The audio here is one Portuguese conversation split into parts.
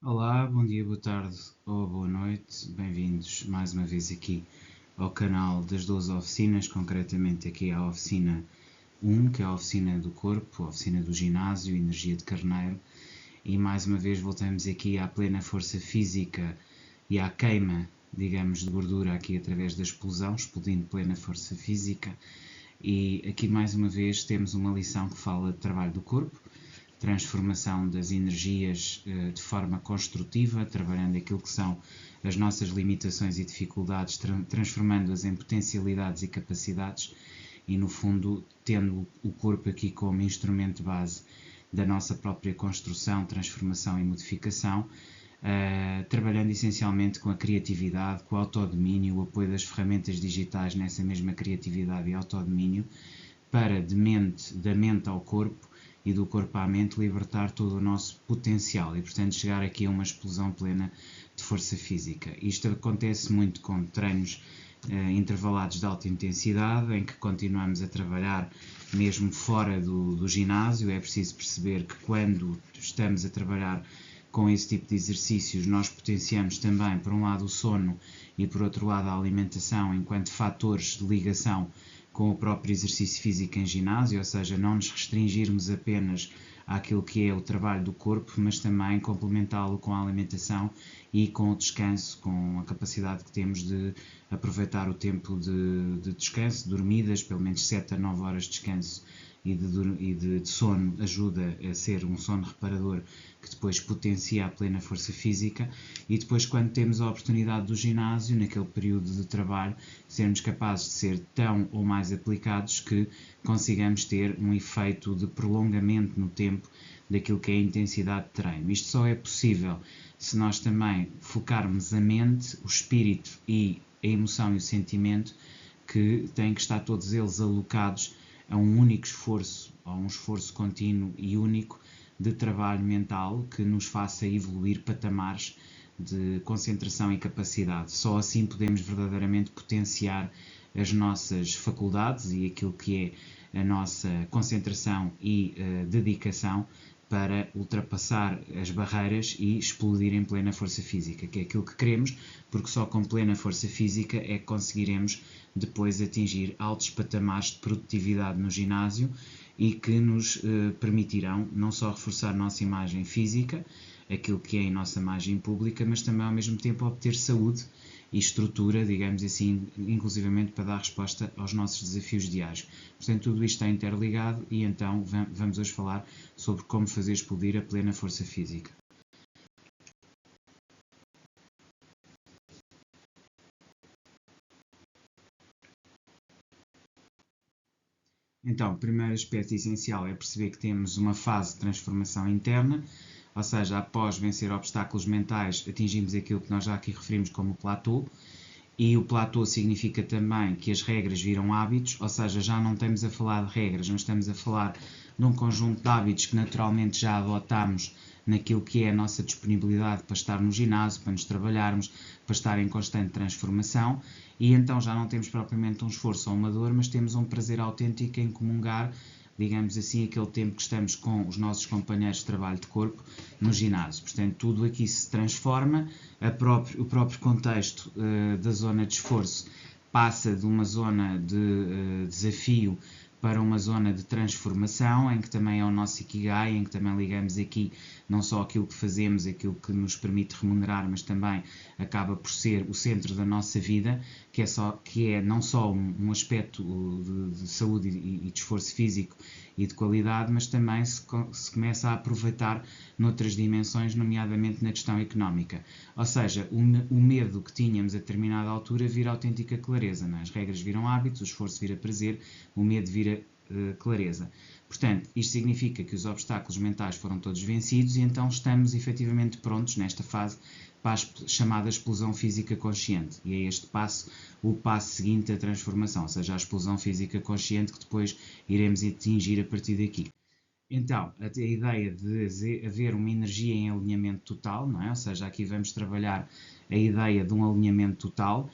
Olá, bom dia, boa tarde ou boa noite. Bem-vindos mais uma vez aqui ao canal das 12 oficinas, concretamente aqui à oficina 1, que é a oficina do corpo, a oficina do ginásio, energia de carneiro. E mais uma vez voltamos aqui à plena força física e à queima, digamos, de gordura aqui através da explosão, explodindo plena força física. E aqui mais uma vez temos uma lição que fala de trabalho do corpo, transformação das energias de forma construtiva, trabalhando aquilo que são as nossas limitações e dificuldades, transformando-as em potencialidades e capacidades e, no fundo, tendo o corpo aqui como instrumento base da nossa própria construção, transformação e modificação, trabalhando essencialmente com a criatividade, com o autodomínio, o apoio das ferramentas digitais nessa mesma criatividade e autodomínio, para da mente ao corpo e do corpo à mente libertar todo o nosso potencial e, portanto, chegar aqui a uma explosão plena de força física. Isto acontece muito com treinos intervalados de alta intensidade, em que continuamos a trabalhar mesmo fora do ginásio. É preciso perceber que quando estamos a trabalhar com esse tipo de exercícios, nós potenciamos também, por um lado, o sono e, por outro lado, a alimentação enquanto fatores de ligação com o próprio exercício físico em ginásio, ou seja, não nos restringirmos apenas àquilo que é o trabalho do corpo, mas também complementá-lo com a alimentação e com o descanso, com a capacidade que temos de aproveitar o tempo de descanso, dormidas, pelo menos 7 a 9 horas de descanso e de sono ajuda a ser um sono reparador que depois potencia a plena força física. E depois, quando temos a oportunidade do ginásio, naquele período de trabalho, sermos capazes de ser tão ou mais aplicados que consigamos ter um efeito de prolongamento no tempo daquilo que é a intensidade de treino. Isto só é possível se nós também focarmos a mente, o espírito e a emoção e o sentimento, que têm que estar todos eles alocados a um único esforço, a um esforço contínuo e único de trabalho mental que nos faça evoluir patamares de concentração e capacidade. Só assim podemos verdadeiramente potenciar as nossas faculdades e aquilo que é a nossa concentração e dedicação para ultrapassar as barreiras e explodir em plena força física, que é aquilo que queremos, porque só com plena força física é que conseguiremos depois atingir altos patamares de produtividade no ginásio e que nos permitirão não só reforçar a nossa imagem física, aquilo que é a nossa imagem pública, mas também ao mesmo tempo obter saúde e estrutura, digamos assim, inclusivamente para dar resposta aos nossos desafios diários. Portanto, tudo isto está interligado e então vamos hoje falar sobre como fazer explodir a plena força física. Então, o primeiro aspecto essencial é perceber que temos uma fase de transformação interna, ou seja, após vencer obstáculos mentais, atingimos aquilo que nós já aqui referimos como platô, e o platô significa também que as regras viram hábitos, ou seja, já não estamos a falar de regras, nós estamos a falar de um conjunto de hábitos que naturalmente já adotamos naquilo que é a nossa disponibilidade para estar no ginásio, para nos trabalharmos, para estar em constante transformação, e então já não temos propriamente um esforço ou uma dor, mas temos um prazer autêntico em comungar, digamos assim, aquele tempo que estamos com os nossos companheiros de trabalho de corpo no ginásio. Portanto, tudo aqui se transforma, o próprio contexto da zona de esforço passa de uma zona de desafio para uma zona de transformação, em que também é o nosso Ikigai, em que também ligamos aqui não só aquilo que fazemos, aquilo que nos permite remunerar, mas também acaba por ser o centro da nossa vida, que é não só um aspecto de saúde e de esforço físico e de qualidade, mas também se começa a aproveitar noutras dimensões, nomeadamente na questão económica. Ou seja, o medo que tínhamos a determinada altura vira autêntica clareza. Não é? As regras viram hábitos, o esforço vira prazer, o medo vira clareza. Portanto, isto significa que os obstáculos mentais foram todos vencidos e então estamos efetivamente prontos nesta fase para a chamada explosão física consciente. E é este passo, o passo seguinte da transformação, ou seja, a explosão física consciente que depois iremos atingir a partir daqui. Então, a ideia de haver uma energia em alinhamento total, não é? Ou seja, aqui vamos trabalhar a ideia de um alinhamento total,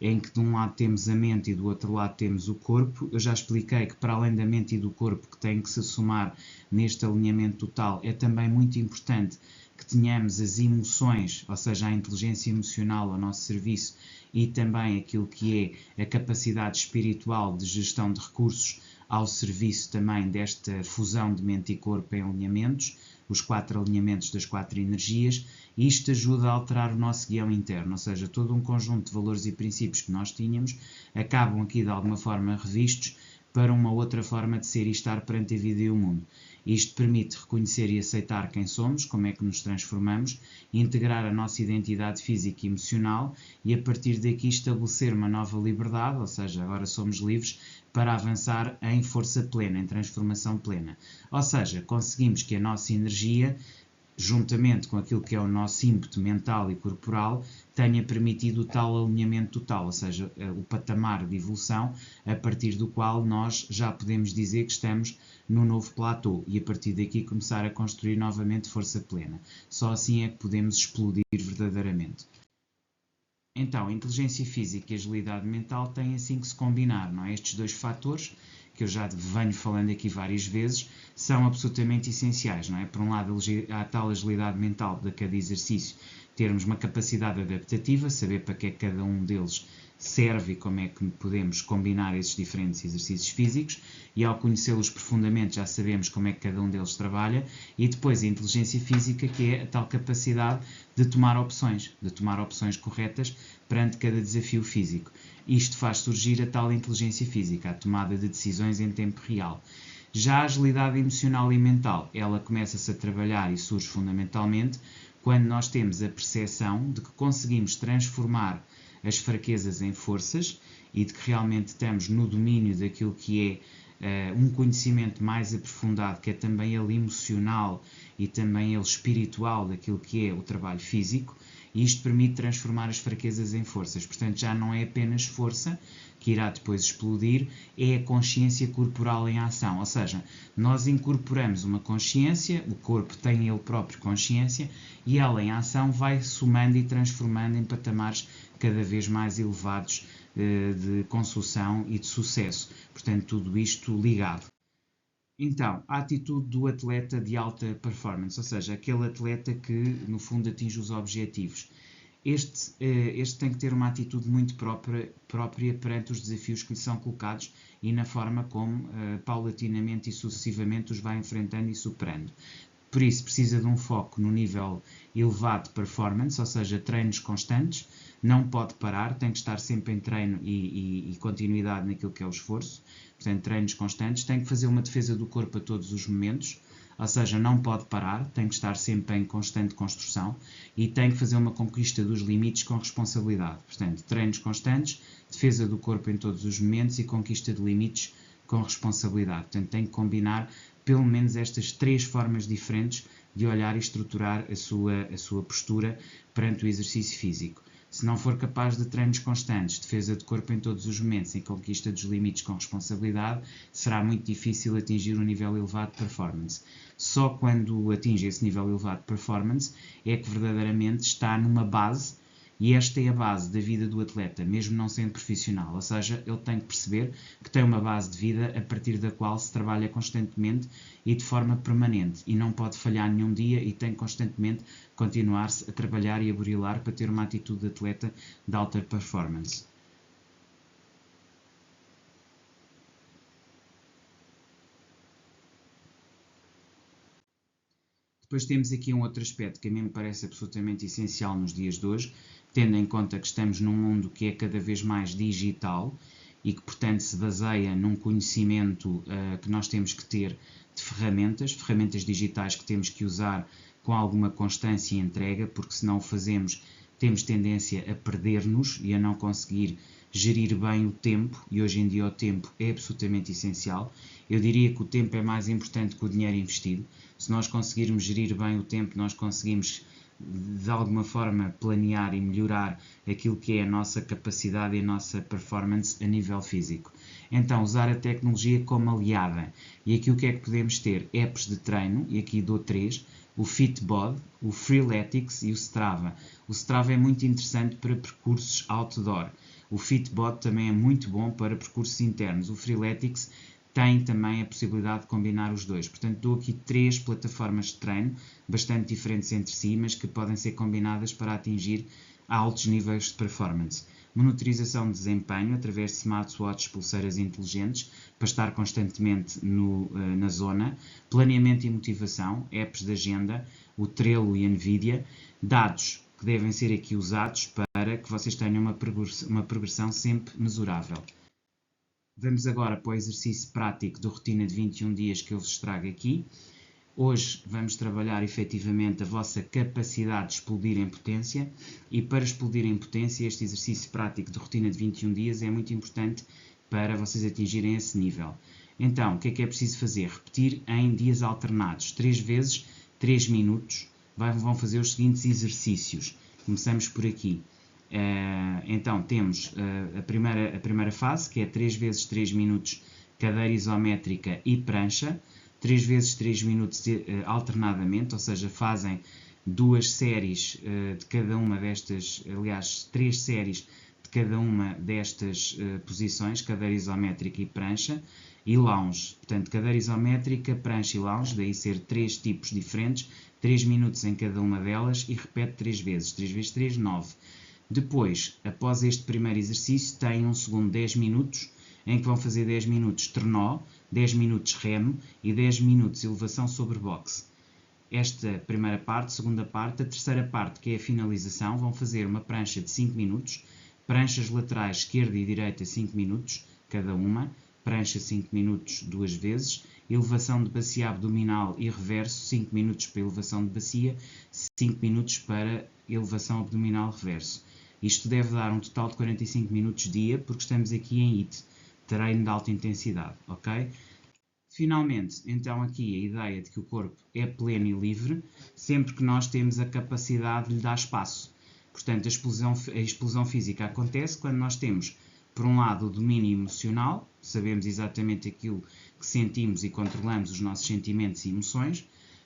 em que de um lado temos a mente e do outro lado temos o corpo. Eu já expliquei que para além da mente e do corpo que têm que se somar neste alinhamento total, é também muito importante que que tenhamos as emoções, ou seja, a inteligência emocional ao nosso serviço e também aquilo que é a capacidade espiritual de gestão de recursos ao serviço também desta fusão de mente e corpo em alinhamentos, os 4 alinhamentos das 4 energias, e isto ajuda a alterar o nosso guião interno, ou seja, todo um conjunto de valores e princípios que nós tínhamos acabam aqui de alguma forma revistos para uma outra forma de ser e estar perante a vida e o mundo. Isto permite reconhecer e aceitar quem somos, como é que nos transformamos, integrar a nossa identidade física e emocional e a partir daqui estabelecer uma nova liberdade, ou seja, agora somos livres para avançar em força plena, em transformação plena. Ou seja, conseguimos que a nossa energia, juntamente com aquilo que é o nosso ímpeto mental e corporal, tenha permitido o tal alinhamento total, ou seja, o patamar de evolução a partir do qual nós já podemos dizer que estamos no novo platô e a partir daqui começar a construir novamente força plena. Só assim é que podemos explodir verdadeiramente. Então, a inteligência física e a agilidade mental têm assim que se combinar, não é? Estes dois fatores, que eu já venho falando aqui várias vezes, são absolutamente essenciais, não é? Por um lado, a tal agilidade mental de cada exercício, termos uma capacidade adaptativa, saber para que é que cada um deles serve e como é que podemos combinar esses diferentes exercícios físicos, e ao conhecê-los profundamente já sabemos como é que cada um deles trabalha, e depois a inteligência física, que é a tal capacidade de tomar opções corretas perante cada desafio físico. Isto faz surgir a tal inteligência física, a tomada de decisões em tempo real. Já a agilidade emocional e mental, ela começa-se a trabalhar e surge fundamentalmente quando nós temos a percepção de que conseguimos transformar as fraquezas em forças e de que realmente estamos no domínio daquilo que é um conhecimento mais aprofundado, que é também ele emocional e também ele espiritual daquilo que é o trabalho físico, e isto permite transformar as fraquezas em forças. Portanto, já não é apenas força que irá depois explodir, é a consciência corporal em ação. Ou seja, nós incorporamos uma consciência, o corpo tem ele próprio consciência, e ela em ação vai somando e transformando em patamares cada vez mais elevados de construção e de sucesso. Portanto, tudo isto ligado. Então, a atitude do atleta de alta performance, ou seja, aquele atleta que, no fundo, atinge os objetivos. Este tem que ter uma atitude muito própria perante os desafios que lhe são colocados e na forma como, paulatinamente e sucessivamente, os vai enfrentando e superando. Por isso, precisa de um foco no nível elevado de performance, ou seja, treinos constantes, não pode parar, tem que estar sempre em treino e continuidade naquilo que é o esforço, portanto, treinos constantes, tem que fazer uma defesa do corpo a todos os momentos, ou seja, não pode parar, tem que estar sempre em constante construção e tem que fazer uma conquista dos limites com responsabilidade. Portanto, treinos constantes, defesa do corpo em todos os momentos e conquista de limites com responsabilidade. Portanto, tem que combinar pelo menos estas 3 formas diferentes de olhar e estruturar a sua postura perante o exercício físico. Se não for capaz de treinos constantes, defesa de corpo em todos os momentos e conquista dos limites com responsabilidade, será muito difícil atingir um nível elevado de performance. Só quando atinge esse nível elevado de performance é que verdadeiramente está numa base, e esta é a base da vida do atleta, mesmo não sendo profissional. Ou seja, ele tem que perceber que tem uma base de vida a partir da qual se trabalha constantemente e de forma permanente. E não pode falhar nenhum dia e tem que constantemente continuar-se a trabalhar e a burilar para ter uma atitude de atleta de alta performance. Depois temos aqui um outro aspecto que a mim me parece absolutamente essencial nos dias de hoje, tendo em conta que estamos num mundo que é cada vez mais digital e que, portanto, se baseia num conhecimento que nós temos que ter de ferramentas digitais que temos que usar com alguma constância e entrega, porque se não o fazemos temos tendência a perder-nos e a não conseguir gerir bem o tempo, e hoje em dia o tempo é absolutamente essencial. Eu diria que o tempo é mais importante que o dinheiro investido. Se nós conseguirmos gerir bem o tempo, nós conseguimos de alguma forma planear e melhorar aquilo que é a nossa capacidade e a nossa performance a nível físico. Então, usar a tecnologia como aliada. E aqui o que é que podemos ter? Apps de treino, e aqui dou 3, o Fitbod, o Freeletics e o Strava. O Strava é muito interessante para percursos outdoor. O Fitbod também é muito bom para percursos internos. O Freeletics tem também a possibilidade de combinar os dois. Portanto, dou aqui 3 plataformas de treino, bastante diferentes entre si, mas que podem ser combinadas para atingir altos níveis de performance. Monitorização de desempenho através de smartwatches, pulseiras inteligentes, para estar constantemente na zona. Planeamento e motivação, apps de agenda, o Trello e a Nvidia. Dados que devem ser aqui usados para que vocês tenham uma progressão sempre mesurável. Vamos agora para o exercício prático da rotina de 21 dias que eu vos trago aqui. Hoje vamos trabalhar efetivamente a vossa capacidade de explodir em potência, e para explodir em potência este exercício prático de rotina de 21 dias é muito importante para vocês atingirem esse nível. Então, o que é preciso fazer? Repetir em dias alternados, 3 vezes 3 minutos, vão fazer os seguintes exercícios. Começamos por aqui. Então temos a primeira fase, que é 3 vezes 3 minutos cadeira isométrica e prancha, 3 vezes 3 minutos alternadamente, ou seja, fazem 2 séries de cada uma destas, aliás, 3 séries de cada uma destas posições, cadeira isométrica e prancha, e lounge. Portanto, cadeira isométrica, prancha e lounge, daí ser 3 tipos diferentes, 3 minutos em cada uma delas, e repete 3 vezes. 3 vezes 3, 9. Depois, após este primeiro exercício, têm um segundo 10 minutos, em que vão fazer 10 minutos trenó, 10 minutos remo e 10 minutos elevação sobre boxe. Esta primeira parte, segunda parte, a terceira parte, que é a finalização, vão fazer uma prancha de 5 minutos, pranchas laterais esquerda e direita 5 minutos, cada uma, prancha 5 minutos 2 vezes, elevação de bacia abdominal e reverso, 5 minutos para elevação de bacia, 5 minutos para elevação abdominal reverso. Isto deve dar um total de 45 minutos dia, porque estamos aqui em HIIT, treino de alta intensidade, ok? Finalmente, então aqui a ideia de que o corpo é pleno e livre, sempre que nós temos a capacidade de lhe dar espaço. Portanto, a explosão física acontece quando nós temos, por um lado, o domínio emocional, sabemos exatamente aquilo que sentimos e controlamos os nossos sentimentos e emoções.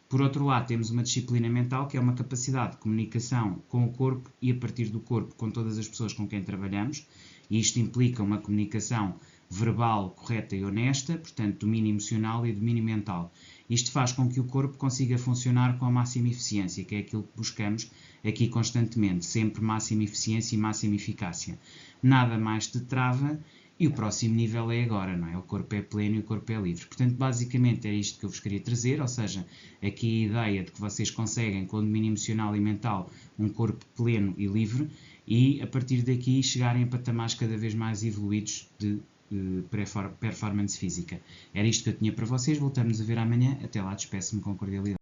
Por outro lado, temos uma disciplina mental, que é uma capacidade de comunicação com o corpo e a partir do corpo com todas as pessoas com quem trabalhamos, e isto implica uma comunicação verbal correta e honesta, portanto, domínio emocional e domínio mental. Isto faz com que o corpo consiga funcionar com a máxima eficiência, que é aquilo que buscamos aqui constantemente, sempre máxima eficiência e máxima eficácia. Nada mais te trava. E o próximo nível é agora, não é? O corpo é pleno e o corpo é livre. Portanto, basicamente era isto que eu vos queria trazer, ou seja, aqui a ideia de que vocês conseguem, com o domínio emocional e mental, um corpo pleno e livre, e a partir daqui chegarem a patamares cada vez mais evoluídos de performance física. Era isto que eu tinha para vocês, voltamos a ver amanhã. Até lá, despeço-me com cordialidade.